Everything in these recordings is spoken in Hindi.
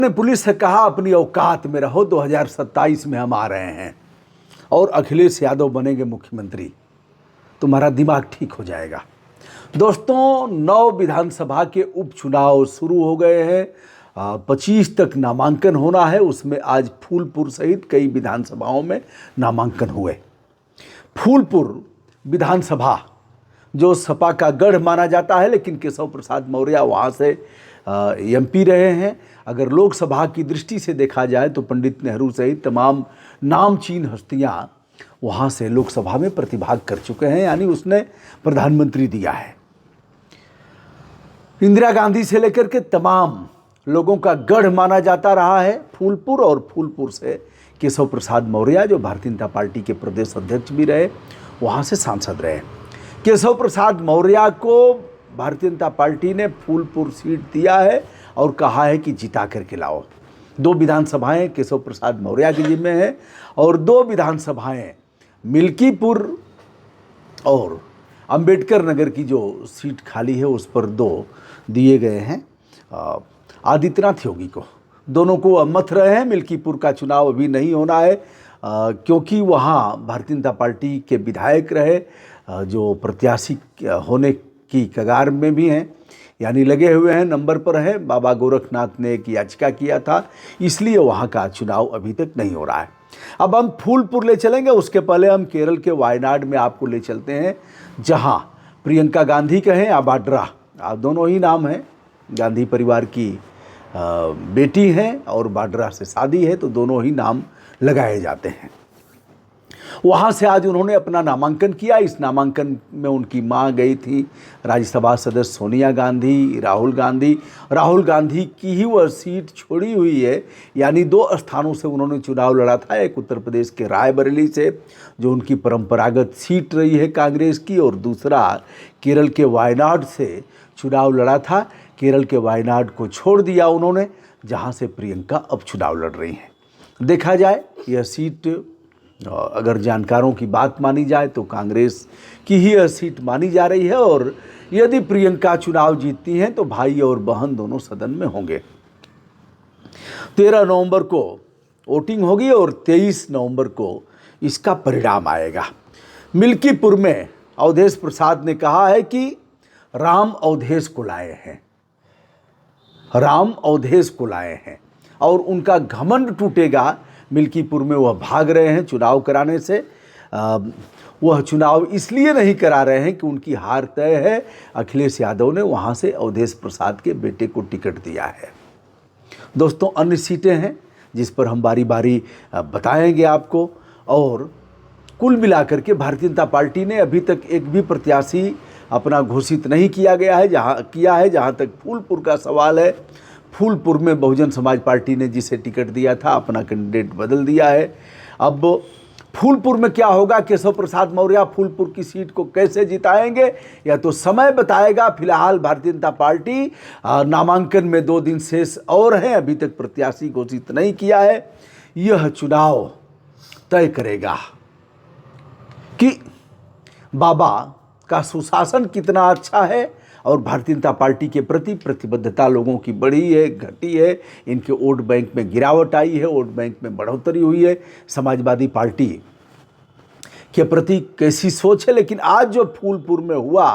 ने पुलिस से कहा अपनी औकात में रहो, 2027 में हम आ रहे हैं और अखिलेश यादव बनेंगे मुख्यमंत्री, तुम्हारा दिमाग ठीक हो जाएगा। दोस्तों, 9 विधानसभा के उपचुनाव शुरू हो गए हैं। 25 तक नामांकन होना है। उसमें आज फूलपुर सहित कई विधानसभाओं में नामांकन हुए। फूलपुर विधानसभा जो सपा का गढ़ माना जाता है, लेकिन केशव प्रसाद मौर्य वहाँ से एमपी रहे हैं। अगर लोकसभा की दृष्टि से देखा जाए तो पंडित नेहरू सहित तमाम नामचीन हस्तियां वहाँ से लोकसभा में प्रतिभाग कर चुके हैं, यानी उसने प्रधानमंत्री दिया है। इंदिरा गांधी से लेकर के तमाम लोगों का गढ़ माना जाता रहा है फूलपुर, और फूलपुर से केशव प्रसाद मौर्य जो भारतीय जनता पार्टी के प्रदेश अध्यक्ष भी रहे, वहाँ से सांसद रहे। केशव प्रसाद मौर्य को भारतीय जनता पार्टी ने फूलपुर सीट दिया है और कहा है कि जिता करके लाओ। 2 विधानसभाएं केशव प्रसाद मौर्य के जिम्मे हैं और 2 विधानसभाएं मिल्कीपुर और अंबेडकर नगर की जो सीट खाली है उस पर 2 दिए गए हैं आदित्यनाथ योगी को। दोनों को मत रहे हैं। मिल्कीपुर का चुनाव अभी नहीं होना है क्योंकि वहाँ भारतीय जनता पार्टी के विधायक रहे जो प्रत्याशी होने की कगार में भी हैं, यानी लगे हुए हैं, नंबर पर है। बाबा गोरखनाथ ने एक याचिका किया था, इसलिए वहाँ का चुनाव अभी तक नहीं हो रहा है। अब हम फूलपुर ले चलेंगे, उसके पहले हम केरल के वायनाड में आपको ले चलते हैं, जहाँ प्रियंका गांधी कहें या वाड्रा, दोनों ही नाम हैं। गांधी परिवार की बेटी हैं और वाड्रा से शादी है, तो दोनों ही नाम लगाए जाते हैं। वहाँ से आज उन्होंने अपना नामांकन किया। इस नामांकन में उनकी मां गई थी, राज्यसभा सदस्य सोनिया गांधी, राहुल गांधी की ही वह सीट छोड़ी हुई है, यानी 2 स्थानों से उन्होंने चुनाव लड़ा था। एक उत्तर प्रदेश के रायबरेली से जो उनकी परंपरागत सीट रही है कांग्रेस की, और दूसरा केरल के वायनाड से चुनाव लड़ा था। केरल के वायनाड को छोड़ दिया उन्होंने, जहाँ से प्रियंका अब चुनाव लड़ रही हैं। देखा जाए यह सीट, अगर जानकारों की बात मानी जाए तो कांग्रेस की ही यह सीट मानी जा रही है, और यदि प्रियंका चुनाव जीतती हैं तो भाई और बहन दोनों सदन में होंगे। 13 नवंबर को वोटिंग होगी और 23 नवंबर को इसका परिणाम आएगा। मिल्कीपुर में अवधेश प्रसाद ने कहा है कि राम अवधेश को लाए हैं, राम अवधेश को लाए हैं, और उनका घमंड टूटेगा। मिल्कीपुर में वह भाग रहे हैं चुनाव कराने से। वह चुनाव इसलिए नहीं करा रहे हैं कि उनकी हार तय है। अखिलेश यादव ने वहाँ से अवधेश प्रसाद के बेटे को टिकट दिया है। दोस्तों, अन्य सीटें हैं जिस पर हम बारी बारी बताएंगे आपको, और कुल मिलाकर के भारतीय जनता पार्टी ने अभी तक एक भी प्रत्याशी अपना घोषित नहीं किया गया है। जहाँ तक फूलपुर का सवाल है, फूलपुर में बहुजन समाज पार्टी ने जिसे टिकट दिया था अपना कैंडिडेट बदल दिया है। अब फूलपुर में क्या होगा, केशव प्रसाद मौर्य फूलपुर की सीट को कैसे जिताएंगे, या तो समय बताएगा। फिलहाल भारतीय जनता पार्टी नामांकन में 2 दिन शेष और हैं, अभी तक प्रत्याशी घोषित नहीं किया है। यह चुनाव तय करेगा कि बाबा का सुशासन कितना अच्छा है और भारतीय जनता पार्टी के प्रति प्रतिबद्धता लोगों की बढ़ी है, घटी है। इनके वोट बैंक में गिरावट आई है, वोट बैंक में बढ़ोतरी हुई है। समाजवादी पार्टी के प्रति कैसी सोच है। लेकिन आज जो फूलपुर में हुआ,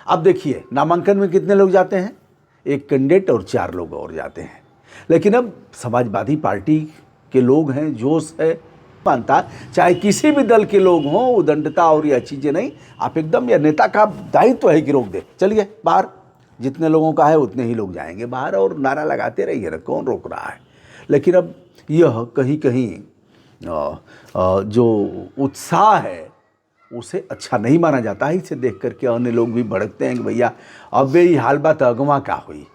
अब देखिए नामांकन में कितने लोग जाते हैं, 1 कैंडिडेट और 4 लोग और जाते हैं। लेकिन अब समाजवादी पार्टी के लोग हैं, जोश है, मानता चाहे किसी भी दल के लोग हों, उदंडता और यह चीज़ें नहीं। आप एकदम, यह नेता का दायित्व है कि रोक दे, चलिए बाहर, जितने लोगों का है उतने ही लोग जाएंगे बाहर, और नारा लगाते रहिए ना, कौन रोक रहा है। लेकिन अब यह कहीं कहीं जो उत्साह है उसे अच्छा नहीं माना जाता है। इसे देख करके अन्य लोग भी भड़कते हैं कि भैया अब ये हाल बात अगवा का हुई।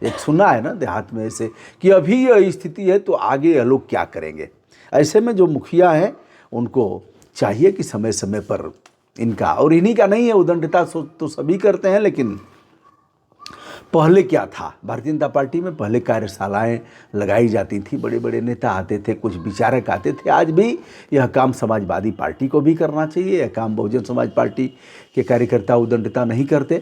एक सुना है ना देहात में ऐसे कि अभी यह स्थिति है तो आगे यह लोग क्या करेंगे। ऐसे में जो मुखिया हैं उनको चाहिए कि समय समय पर इनका, और इन्हीं का नहीं है उदंडता तो सभी करते हैं, लेकिन पहले क्या था, भारतीय जनता पार्टी में पहले कार्यशालाएं लगाई जाती थी, बड़े बड़े नेता आते थे, कुछ विचारक आते थे। आज भी यह काम समाजवादी पार्टी को भी करना चाहिए। यह काम बहुजन समाज पार्टी के कार्यकर्ता उदंडता नहीं करते।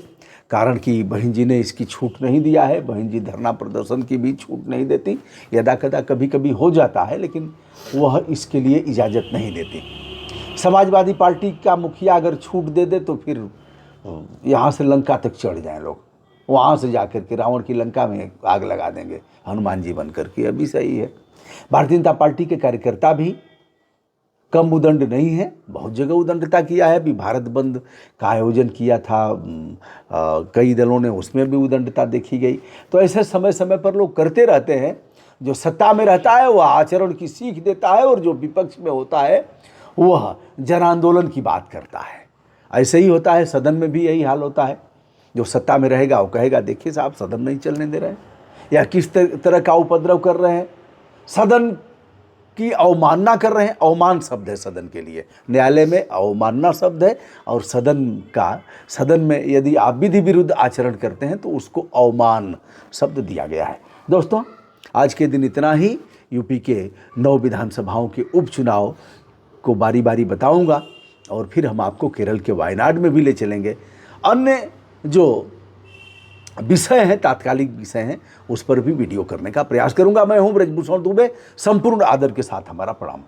कारण कि बहन जी ने इसकी छूट नहीं दिया है। बहन जी धरना प्रदर्शन की भी छूट नहीं देती, यदा कदा कभी कभी हो जाता है, लेकिन वह इसके लिए इजाज़त नहीं देती। समाजवादी पार्टी का मुखिया अगर छूट दे दे तो फिर यहाँ से लंका तक चढ़ जाएं लोग, वहाँ से जाकर के रावण की लंका में आग लगा देंगे हनुमान जी बन करके। अभी सही है, भारतीय जनता पार्टी के कार्यकर्ता भी कम उदंड नहीं है, बहुत जगह उदंडता किया है। अभी भारत बंद का आयोजन किया था कई दलों ने, उसमें भी उदंडता देखी गई। तो ऐसे समय समय पर लोग करते रहते हैं। जो सत्ता में रहता है वह आचरण की सीख देता है, और जो विपक्ष में होता है वह जन आंदोलन की बात करता है। ऐसे ही होता है, सदन में भी यही हाल होता है। जो सत्ता में रहेगा वो कहेगा देखिए साहब सदन नहीं चलने दे रहे हैं, या किस तरह का उपद्रव कर रहे हैं, सदन की अवमानना कर रहे हैं। अवमान शब्द है सदन के लिए, न्यायालय में अवमानना शब्द है, और सदन में यदि आप विधि विरुद्ध आचरण करते हैं तो उसको अवमान शब्द दिया गया है। दोस्तों, आज के दिन इतना ही। यूपी के 9 विधानसभाओं के उपचुनाव को बारी बारी बताऊंगा, और फिर हम आपको केरल के वायनाड में भी ले चलेंगे। अन्य जो विषय हैं, तात्कालिक विषय हैं, उस पर भी वीडियो करने का प्रयास करूंगा। मैं हूं ब्रजभूषण दुबे, संपूर्ण आदर के साथ हमारा प्रणाम।